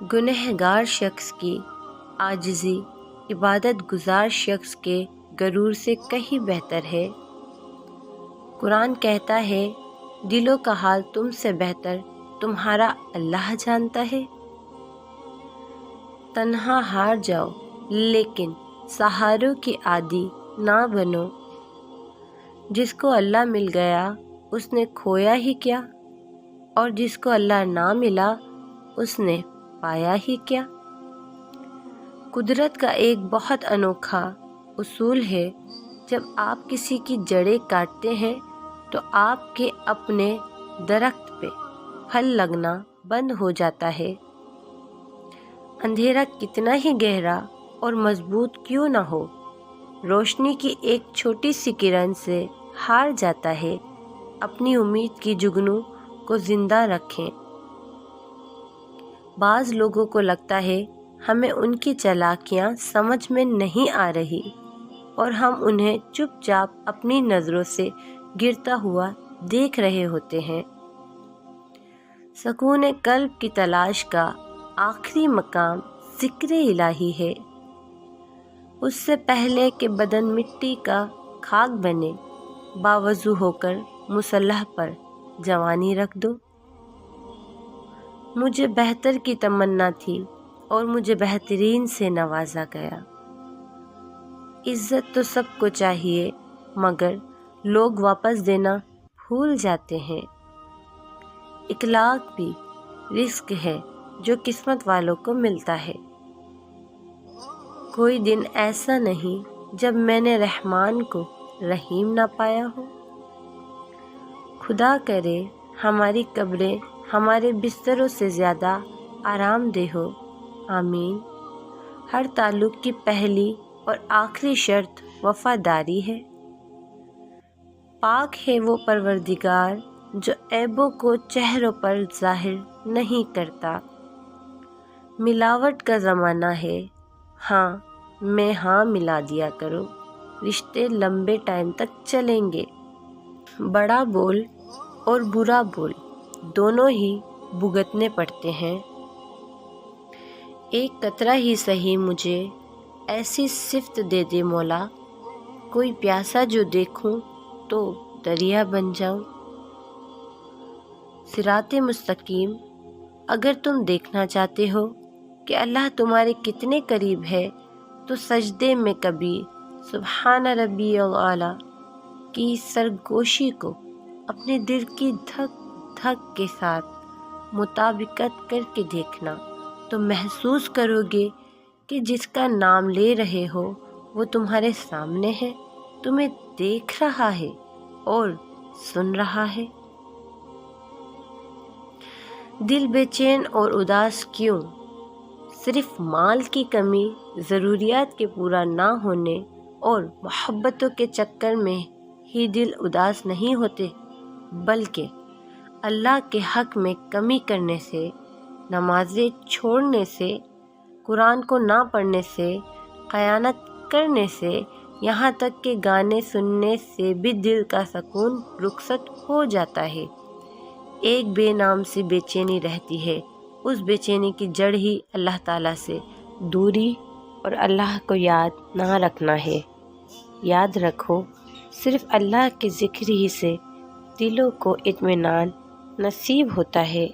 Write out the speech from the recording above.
گنہگار شخص کی عاجزی عبادت گزار شخص کے غرور سے کہیں بہتر ہے۔ قرآن کہتا ہے، دلوں کا حال تم سے بہتر تمہارا اللہ جانتا ہے۔ تنہا ہار جاؤ لیکن سہاروں کی عادی نہ بنو۔ جس کو اللہ مل گیا اس نے کھویا ہی کیا، اور جس کو اللہ نہ ملا اس نے پایا ہی کیا۔ قدرت کا ایک بہت انوکھا اصول ہے، جب آپ کسی کی جڑیں کاٹتے ہیں تو آپ کے اپنے درخت پہ پھل لگنا بند ہو جاتا ہے۔ اندھیرا کتنا ہی گہرا اور مضبوط کیوں نہ ہو، روشنی کی ایک چھوٹی سی کرن سے ہار جاتا ہے۔ اپنی امید کی جگنو کو زندہ رکھیں۔ بعض لوگوں کو لگتا ہے ہمیں ان کی چالاکیاں سمجھ میں نہیں آ رہی، اور ہم انہیں چپ چاپ اپنی نظروں سے گرتا ہوا دیکھ رہے ہوتے ہیں۔ سکون قلب کی تلاش کا آخری مقام ذکر الہی ہے۔ اس سے پہلے کہ بدن مٹی کا خاک بنے، باوضو ہو کر مصلح پر جوانی رکھ دو۔ مجھے بہتر کی تمنا تھی اور مجھے بہترین سے نوازا گیا۔ عزت تو سب کو چاہیے، مگر لوگ واپس دینا بھول جاتے ہیں۔ اخلاق بھی رزق ہے جو قسمت والوں کو ملتا ہے۔ کوئی دن ایسا نہیں جب میں نے رحمان کو رحیم نہ پایا ہو۔ خدا کرے ہماری قبریں ہمارے بستروں سے زیادہ آرام دہ ہو، آمین۔ ہر تعلق کی پہلی اور آخری شرط وفاداری ہے۔ پاک ہے وہ پروردگار جو عیبوں کو چہروں پر ظاہر نہیں کرتا۔ ملاوٹ کا زمانہ ہے، ہاں میں ہاں ملا دیا کرو، رشتے لمبے ٹائم تک چلیں گے۔ بڑا بول اور برا بول دونوں ہی بھگتنے پڑتے ہیں۔ ایک قطرہ ہی سہی مجھے ایسی صفت دے دے مولا، کوئی پیاسا جو دیکھوں تو دریا بن جاؤں۔ صراط مستقیم، اگر تم دیکھنا چاہتے ہو کہ اللہ تمہارے کتنے قریب ہے تو سجدے میں کبھی سبحان ربی الاعلیٰ کی سرگوشی کو اپنے دل کی دھک دھک کے ساتھ مطابقت کر کے دیکھنا، تو محسوس کرو گے کہ جس کا نام لے رہے ہو وہ تمہارے سامنے ہے، تمہیں دیکھ رہا ہے اور سن رہا ہے۔ دل بے چین اور اداس کیوں؟ صرف مال کی کمی، ضروریات کے پورا نہ ہونے اور محبتوں کے چکر میں ہی دل اداس نہیں ہوتے، بلکہ اللہ کے حق میں کمی کرنے سے، نمازیں چھوڑنے سے، قرآن کو نہ پڑھنے سے، خیانت کرنے سے، یہاں تک کہ گانے سننے سے بھی دل کا سکون رخصت ہو جاتا ہے۔ ایک بے نام سی بے چینی رہتی ہے، اس بے چینی کی جڑ ہی اللہ تعالیٰ سے دوری اور اللہ کو یاد نہ رکھنا ہے۔ یاد رکھو، صرف اللہ کے ذکر ہی سے دلوں کو اطمینان نصیب ہوتا ہے۔